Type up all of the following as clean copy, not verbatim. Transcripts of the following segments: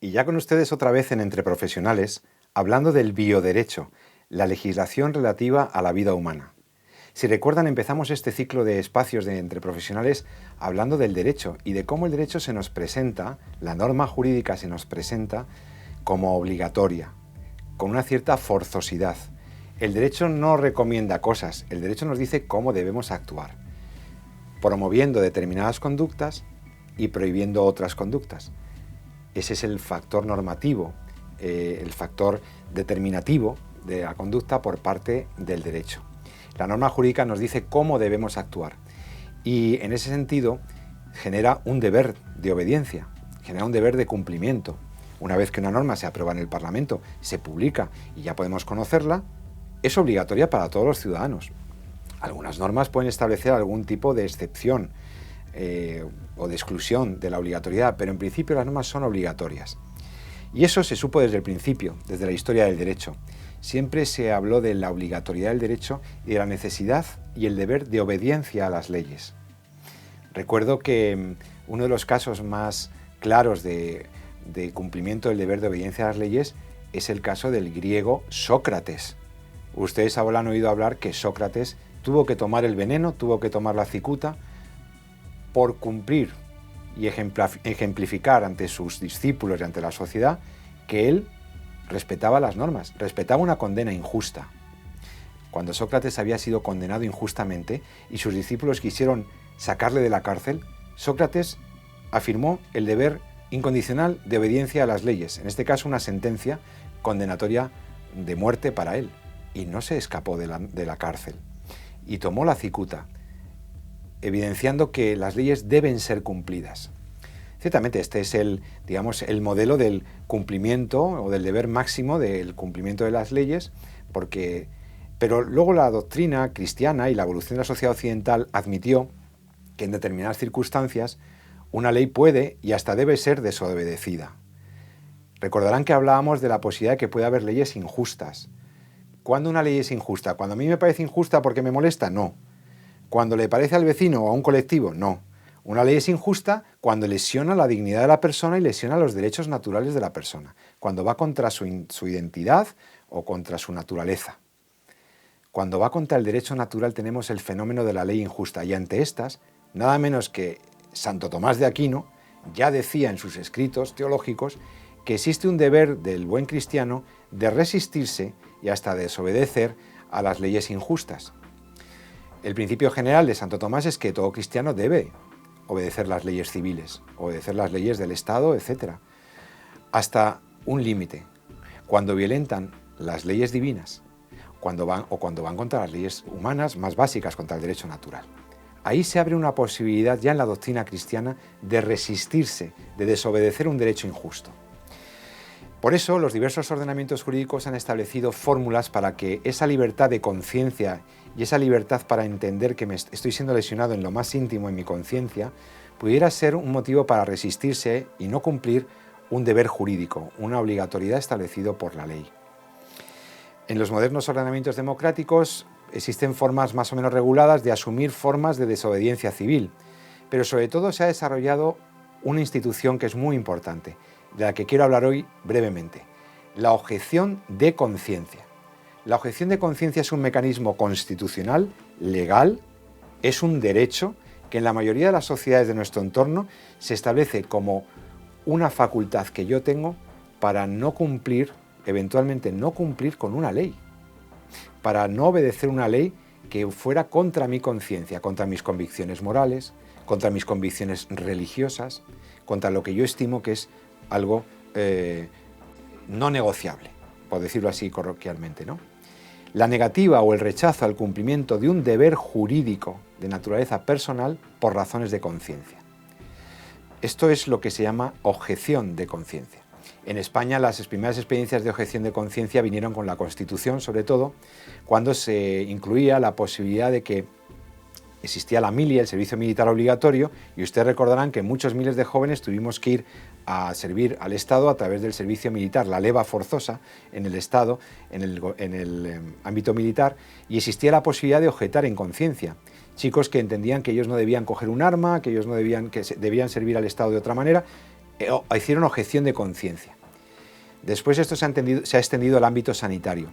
Y ya con ustedes otra vez en Entre Profesionales, hablando del bioderecho, la legislación relativa a la vida humana. Si recuerdan, empezamos este ciclo de espacios de Entre Profesionales hablando del derecho y de cómo el derecho se nos presenta, la norma jurídica se nos presenta como obligatoria, con una cierta forzosidad. El derecho no recomienda cosas, el derecho nos dice cómo debemos actuar, promoviendo determinadas conductas y prohibiendo otras conductas. Ese es el factor normativo, el factor determinativo de la conducta por parte del derecho. La norma jurídica nos dice cómo debemos actuar y en ese sentido genera un deber de obediencia, genera un deber de cumplimiento. Una vez que una norma se aprueba en el Parlamento, se publica y ya podemos conocerla, es obligatoria para todos los ciudadanos. Algunas normas pueden establecer algún tipo de excepción o de exclusión de la obligatoriedad, pero en principio las normas son obligatorias. Y eso se supo desde el principio, desde la historia del derecho. Siempre se habló de la obligatoriedad del derecho y de la necesidad y el deber de obediencia a las leyes. Recuerdo que uno de los casos más claros de cumplimiento del deber de obediencia a las leyes es el caso del griego Sócrates. Ustedes habrán oído hablar que Sócrates tuvo que tomar el veneno, tuvo que tomar la cicuta por cumplir y ejemplificar ante sus discípulos y ante la sociedad que él respetaba las normas, respetaba una condena injusta. Cuando Sócrates había sido condenado injustamente y sus discípulos quisieron sacarle de la cárcel, Sócrates afirmó el deber incondicional de obediencia a las leyes, en este caso una sentencia condenatoria de muerte para él, y no se escapó de la cárcel y tomó la cicuta, evidenciando que las leyes deben ser cumplidas. Ciertamente este es el modelo del cumplimiento o del deber máximo del cumplimiento de las leyes, pero luego la doctrina cristiana y la evolución de la sociedad occidental admitió que en determinadas circunstancias una ley puede y hasta debe ser desobedecida. Recordarán que hablábamos de la posibilidad de que pueda haber leyes injustas. ¿Cuándo una ley es injusta? ¿Cuando a mí me parece injusta porque me molesta? No. ¿Cuando le parece al vecino o a un colectivo? No. Una ley es injusta cuando lesiona la dignidad de la persona y lesiona los derechos naturales de la persona, cuando va contra su identidad o contra su naturaleza. Cuando va contra el derecho natural tenemos el fenómeno de la ley injusta y ante estas, nada menos que Santo Tomás de Aquino ya decía en sus escritos teológicos que existe un deber del buen cristiano de resistirse y hasta desobedecer a las leyes injustas. El principio general de Santo Tomás es que todo cristiano debe obedecer las leyes civiles, obedecer las leyes del Estado, etc. Hasta un límite. Cuando violentan las leyes divinas, cuando van contra las leyes humanas más básicas, contra el derecho natural. Ahí se abre una posibilidad ya en la doctrina cristiana de resistirse, de desobedecer un derecho injusto. Por eso los diversos ordenamientos jurídicos han establecido fórmulas para que esa libertad de conciencia y esa libertad para entender que estoy siendo lesionado en lo más íntimo en mi conciencia pudiera ser un motivo para resistirse y no cumplir un deber jurídico, una obligatoriedad establecido por la ley. En los modernos ordenamientos democráticos existen formas más o menos reguladas de asumir formas de desobediencia civil, pero sobre todo se ha desarrollado una institución que es muy importante, de la que quiero hablar hoy brevemente, la objeción de conciencia. La objeción de conciencia es un mecanismo constitucional, legal, es un derecho que en la mayoría de las sociedades de nuestro entorno se establece como una facultad que yo tengo para no cumplir, eventualmente no cumplir con una ley, para no obedecer una ley que fuera contra mi conciencia, contra mis convicciones morales, contra mis convicciones religiosas, contra lo que yo estimo que es algo no negociable, por decirlo así coloquialmente, ¿no? La negativa o el rechazo al cumplimiento de un deber jurídico de naturaleza personal por razones de conciencia. Esto es lo que se llama objeción de conciencia. En España las primeras experiencias de objeción de conciencia vinieron con la Constitución, sobre todo, cuando se incluía la posibilidad de que existía la milia, el servicio militar obligatorio, y ustedes recordarán que muchos miles de jóvenes tuvimos que ir a servir al Estado a través del servicio militar, la leva forzosa en el Estado, en el ámbito militar, y existía la posibilidad de objetar en conciencia. Chicos que entendían que ellos no debían coger un arma, que ellos no debían, que debían servir al Estado de otra manera, hicieron objeción de conciencia. Después esto se ha extendido al ámbito sanitario.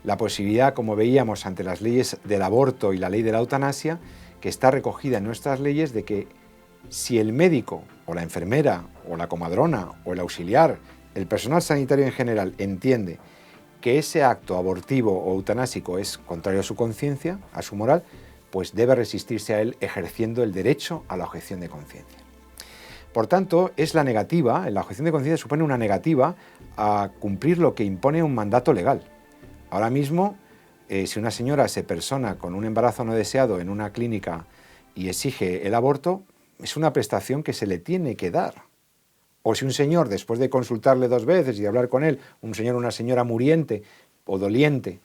La posibilidad, como veíamos ante las leyes del aborto y la ley de la eutanasia, que está recogida en nuestras leyes, de que si el médico o la enfermera o la comadrona o el auxiliar, el personal sanitario en general, entiende que ese acto abortivo o eutanásico es contrario a su conciencia, a su moral, pues debe resistirse a él ejerciendo el derecho a la objeción de conciencia. Por tanto, es la negativa, la objeción de conciencia supone una negativa a cumplir lo que impone un mandato legal. Ahora mismo, si una señora se persona con un embarazo no deseado en una clínica y exige el aborto, es una prestación que se le tiene que dar. O si un señor, después de consultarle 2 veces y de hablar con él, un señor o una señora muriente o doliente,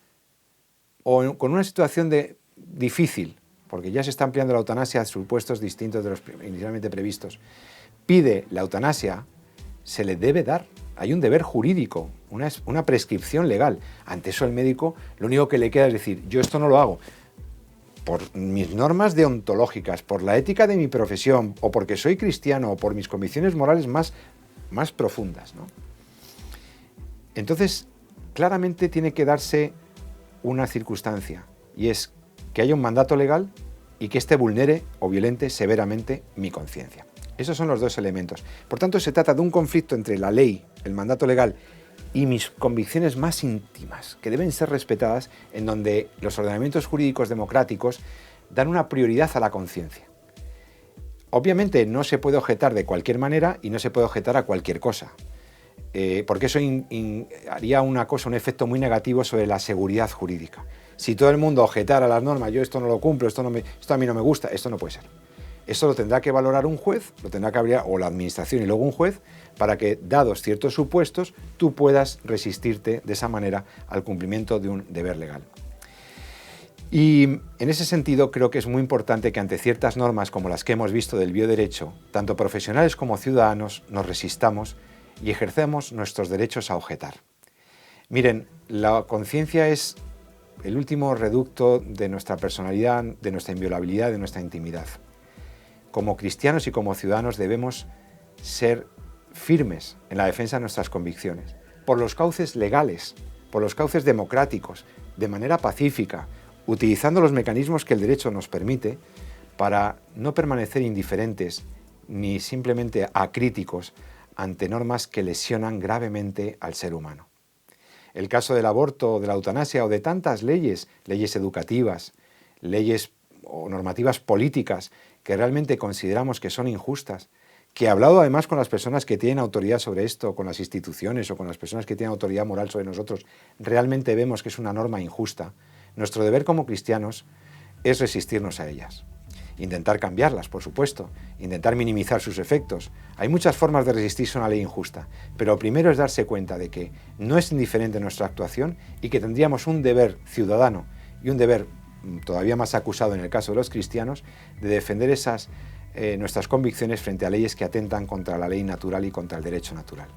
o con una situación difícil, porque ya se está ampliando la eutanasia a supuestos distintos de los inicialmente previstos, pide la eutanasia, se le debe dar. Hay un deber jurídico, una prescripción legal. Ante eso el médico lo único que le queda es decir, yo esto no lo hago por mis normas deontológicas, por la ética de mi profesión, o porque soy cristiano, o por mis convicciones morales más profundas, ¿no? Entonces, claramente tiene que darse una circunstancia, y es que haya un mandato legal y que éste vulnere o violente severamente mi conciencia. Esos son los 2 elementos. Por tanto, se trata de un conflicto entre la ley, el mandato legal, y mis convicciones más íntimas, que deben ser respetadas, en donde los ordenamientos jurídicos democráticos dan una prioridad a la conciencia. Obviamente no se puede objetar de cualquier manera y no se puede objetar a cualquier cosa, porque eso haría un efecto muy negativo sobre la seguridad jurídica. Si todo el mundo objetara las normas, yo esto no lo cumplo, esto a mí no me gusta, esto no puede ser. Esto lo tendrá que valorar un juez, lo tendrá que abrir, o la administración y luego un juez, para que, dados ciertos supuestos, tú puedas resistirte de esa manera al cumplimiento de un deber legal. Y en ese sentido creo que es muy importante que ante ciertas normas como las que hemos visto del bioderecho, tanto profesionales como ciudadanos nos resistamos y ejercemos nuestros derechos a objetar. Miren, la conciencia es el último reducto de nuestra personalidad, de nuestra inviolabilidad, de nuestra intimidad. Como cristianos y como ciudadanos debemos ser firmes en la defensa de nuestras convicciones, por los cauces legales, por los cauces democráticos, de manera pacífica, utilizando los mecanismos que el derecho nos permite para no permanecer indiferentes ni simplemente acríticos ante normas que lesionan gravemente al ser humano. El caso del aborto, de la eutanasia o de tantas leyes educativas, leyes o normativas políticas que realmente consideramos que son injustas, que he hablado además con las personas que tienen autoridad sobre esto, con las instituciones o con las personas que tienen autoridad moral sobre nosotros, realmente vemos que es una norma injusta. Nuestro deber como cristianos es resistirnos a ellas. Intentar cambiarlas, por supuesto, intentar minimizar sus efectos. Hay muchas formas de resistirse a una ley injusta, pero lo primero es darse cuenta de que no es indiferente nuestra actuación y que tendríamos un deber ciudadano y un deber todavía más acusado en el caso de los cristianos, de defender nuestras convicciones frente a leyes que atentan contra la ley natural y contra el derecho natural.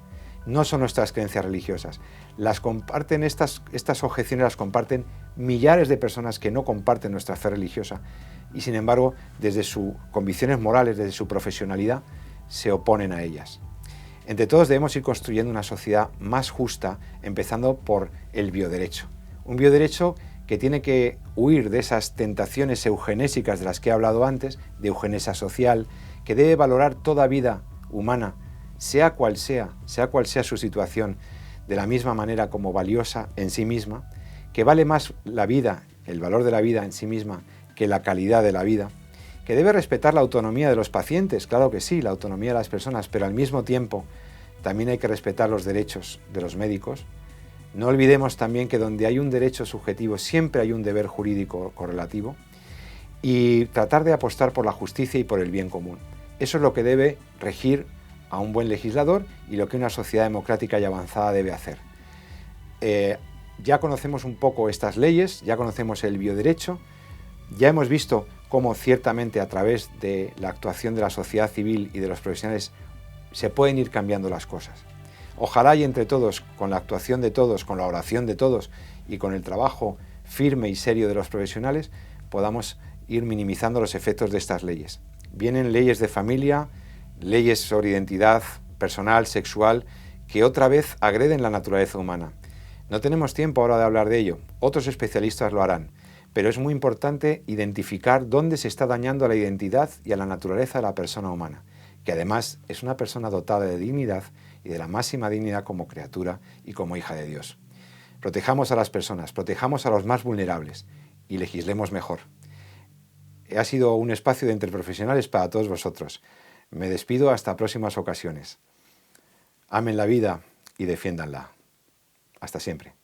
No son nuestras creencias religiosas. Estas objeciones las comparten millares de personas que no comparten nuestra fe religiosa y, sin embargo, desde sus convicciones morales, desde su profesionalidad, se oponen a ellas. Entre todos debemos ir construyendo una sociedad más justa, empezando por el bioderecho. Un bioderecho que tiene que huir de esas tentaciones eugenésicas de las que he hablado antes, de eugenesia social, que debe valorar toda vida humana, sea cual sea su situación, de la misma manera como valiosa en sí misma, que vale más la vida, el valor de la vida en sí misma, que la calidad de la vida, que debe respetar la autonomía de los pacientes, claro que sí, la autonomía de las personas, pero al mismo tiempo también hay que respetar los derechos de los médicos. No olvidemos también que donde hay un derecho subjetivo siempre hay un deber jurídico correlativo y tratar de apostar por la justicia y por el bien común. Eso es lo que debe regir a un buen legislador y lo que una sociedad democrática y avanzada debe hacer. Ya conocemos un poco estas leyes, ya conocemos el bioderecho, ya hemos visto cómo ciertamente a través de la actuación de la sociedad civil y de los profesionales se pueden ir cambiando las cosas. Ojalá y entre todos, con la actuación de todos, con la oración de todos y con el trabajo firme y serio de los profesionales, podamos ir minimizando los efectos de estas leyes. Vienen leyes de familia, leyes sobre identidad personal, sexual, que otra vez agreden la naturaleza humana. No tenemos tiempo ahora de hablar de ello, otros especialistas lo harán, pero es muy importante identificar dónde se está dañando a la identidad y a la naturaleza de la persona humana, que además es una persona dotada de dignidad y de la máxima dignidad como criatura y como hija de Dios. Protejamos a las personas, protejamos a los más vulnerables y legislemos mejor. Ha sido un espacio de Entre Profesionales para todos vosotros. Me despido hasta próximas ocasiones. Amen la vida y defiéndanla. Hasta siempre.